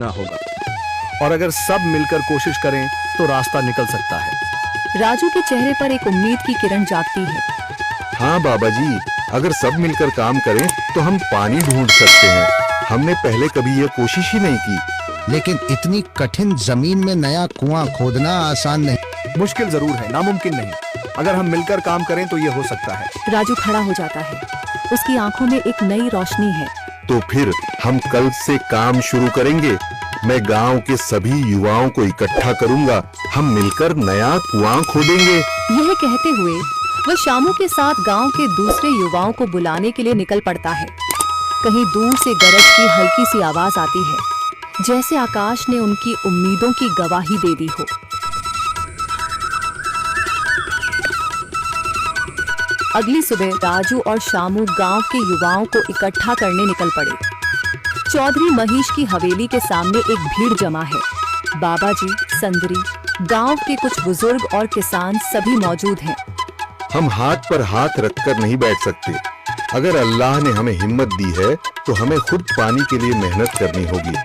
ना होगा, और अगर सब मिलकर कोशिश करें तो रास्ता निकल सकता है। राजू के चेहरे पर एक उम्मीद की किरण जागती है। हाँ बाबा जी, अगर सब मिलकर काम करें तो हम पानी ढूंढ सकते हैं। हमने पहले कभी ये कोशिश ही नहीं की। लेकिन इतनी कठिन जमीन में नया कुआं खोदना आसान नहीं। मुश्किल जरूर है, नामुमकिन नहीं। अगर हम मिलकर काम करें तो ये हो सकता है। राजू खड़ा हो जाता है, उसकी आंखों में एक नई रोशनी है। तो फिर हम कल से काम शुरू करेंगे। मैं गांव के सभी युवाओं को इकट्ठा करूंगा। हम मिलकर नया कुआं खोदेंगे। यह कहते हुए वह शामू के साथ गांव के दूसरे युवाओं को बुलाने के लिए निकल पड़ता है। कहीं दूर से गरज की हल्की सी आवाज आती है, जैसे आकाश ने उनकी उम्मीदों की गवाही दे दी हो। अगली सुबह राजू और शामू गांव के युवाओं को इकट्ठा करने निकल पड़े। चौधरी महेश की हवेली के सामने एक भीड़ जमा है। बाबा जी, संदरी, गांव के कुछ बुजुर्ग और किसान सभी मौजूद हैं। हम हाथ पर हाथ रखकर नहीं बैठ सकते। अगर अल्लाह ने हमें हिम्मत दी है तो हमें खुद पानी के लिए मेहनत करनी होगी।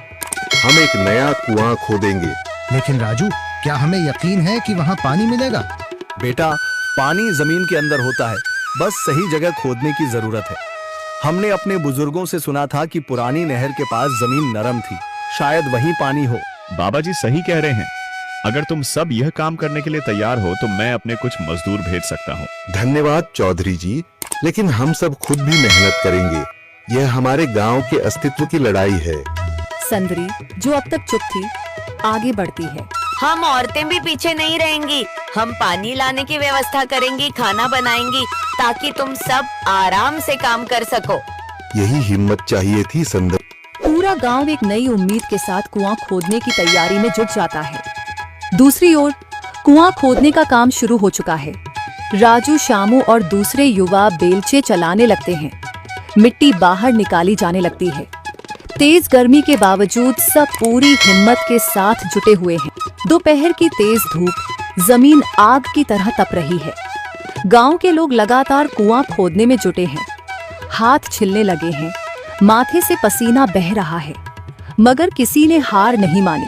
हम एक नया कुआं खोदेंगे। लेकिन राजू, क्या हमें यकीन है कि वहाँ पानी मिलेगा? बेटा, पानी जमीन के अंदर होता है, बस सही जगह खोदने की जरूरत है। हमने अपने बुजुर्गों से सुना था कि पुरानी नहर के पास जमीन नरम थी, शायद वहीं पानी हो। बाबा जी सही कह रहे हैं। अगर तुम सब यह काम करने के लिए तैयार हो तो मैं अपने कुछ मजदूर भेज सकता हूँ। धन्यवाद चौधरी जी, लेकिन हम सब खुद भी मेहनत करेंगे। यह हमारे गांव के अस्तित्व की लड़ाई है। संदरी, जो अब तक चुप थी, आगे बढ़ती है। हम औरतें भी पीछे नहीं रहेंगी। हम पानी लाने की व्यवस्था करेंगी, खाना बनाएंगी, ताकि तुम सब आराम से काम कर सको। यही हिम्मत चाहिए थी संदर। पूरा गांव एक नई उम्मीद के साथ कुआं खोदने की तैयारी में जुट जाता है। दूसरी ओर कुआं खोदने का काम शुरू हो चुका है। राजू, शामू और दूसरे युवा बेलचे चलाने लगते हैं। मिट्टी बाहर निकाली जाने लगती है। तेज गर्मी के बावजूद सब पूरी हिम्मत के साथ जुटे हुए हैं। दोपहर की तेज धूप जमीन आग की तरह तप रही है। गांव के लोग लगातार कुआं खोदने में जुटे हैं। हाथ छिलने लगे हैं, माथे से पसीना बह रहा है, मगर किसी ने हार नहीं मानी।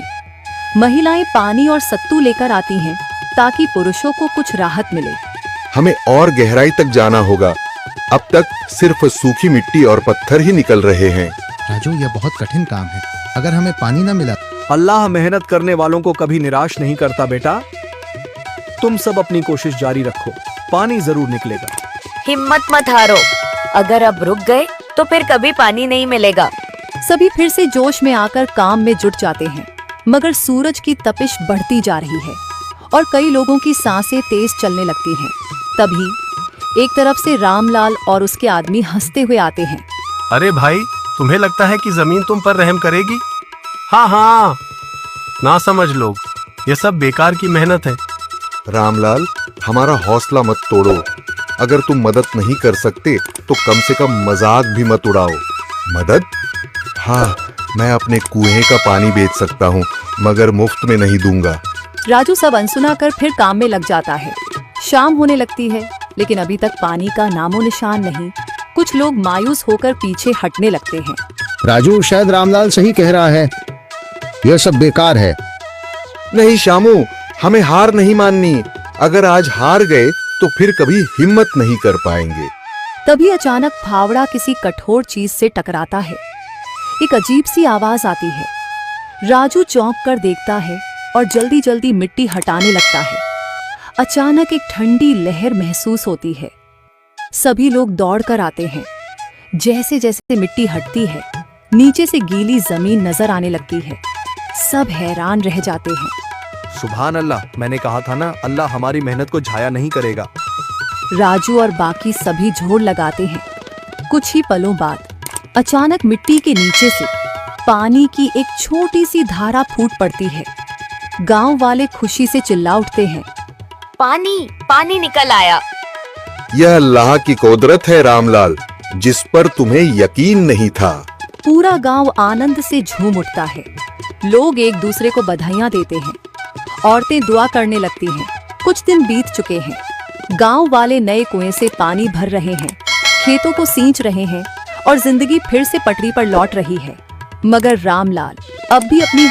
महिलाएं पानी और सत्तू लेकर आती हैं ताकि पुरुषों को कुछ राहत मिले। हमें और गहराई तक जाना होगा। अब तक सिर्फ सूखी मिट्टी और पत्थर ही निकल रहे हैं। राजू, यह बहुत कठिन काम है। अगर हमें पानी न मिला? अल्लाह मेहनत करने वालों को कभी निराश नहीं करता बेटा। तुम सब अपनी कोशिश जारी रखो, पानी जरूर निकलेगा। हिम्मत मत हारो। अगर अब रुक गए तो फिर कभी पानी नहीं मिलेगा। सभी फिर से जोश में आकर काम में जुट जाते हैं, मगर सूरज की तपिश बढ़ती जा रही है और कई लोगों की सांसें तेज चलने लगती हैं। तभी एक तरफ से रामलाल और उसके आदमी हंसते हुए आते हैं। अरे भाई, तुम्हें लगता है कि जमीन तुम पर रहम करेगी? हाँ हाँ, ना समझ लोग, ये सब बेकार की मेहनत है। रामलाल, हमारा हौसला मत तोड़ो। अगर तुम मदद नहीं कर सकते तो कम से कम मजाक भी मत उड़ाओ। मदद? हाँ, मैं अपने कुएं का पानी बेच सकता हूँ, मगर मुफ्त में नहीं दूंगा। राजू सब अनसुना कर फिर काम में लग जाता है। शाम होने लगती है, लेकिन अभी तक पानी का नामो निशान नहीं। कुछ लोग मायूस होकर पीछे हटने लगते हैं। राजू, शायद रामलाल सही कह रहा है, यह सब बेकार है। नहीं शामू, हमें हार नहीं माननी। अगर आज हार गए तो फिर कभी हिम्मत नहीं कर पाएंगे। तभी अचानक फावड़ा किसी कठोर चीज से टकराता है। एक अजीब सी आवाज आती है। राजू चौंक कर देखता है और जल्दी जल्दी मिट्टी हटाने लगता है। अचानक एक ठंडी लहर महसूस होती है। सभी लोग दौड़कर आते हैं। जैसे जैसे मिट्टी हटती है, नीचे से गीली जमीन नजर आने लगती है। सब हैरान रह जाते हैं। सुभान अल्लाह, मैंने कहा था ना, अल्लाह हमारी मेहनत को जाया नहीं करेगा। राजू और बाकी सभी जोर लगाते हैं। कुछ ही पलों बाद अचानक मिट्टी के नीचे से पानी की एक छोटी सी धारा फूट पड़ती है। गांव वाले खुशी से चिल्ला उठते हैं। पानी पानी निकल आया। यह अल्लाह की कुदरत है रामलाल, जिस पर तुम्हें यकीन नहीं था। पूरा गांव आनंद से झूम उठता है। लोग एक दूसरे को बधाइयां देते हैं। औरतें दुआ करने लगती हैं। कुछ दिन बीत चुके हैं। गांव वाले नए कुएं से पानी भर रहे हैं, खेतों को सींच रहे हैं और जिंदगी फिर से पटरी पर लौट रही है। मगर रामलाल अब भी अपनी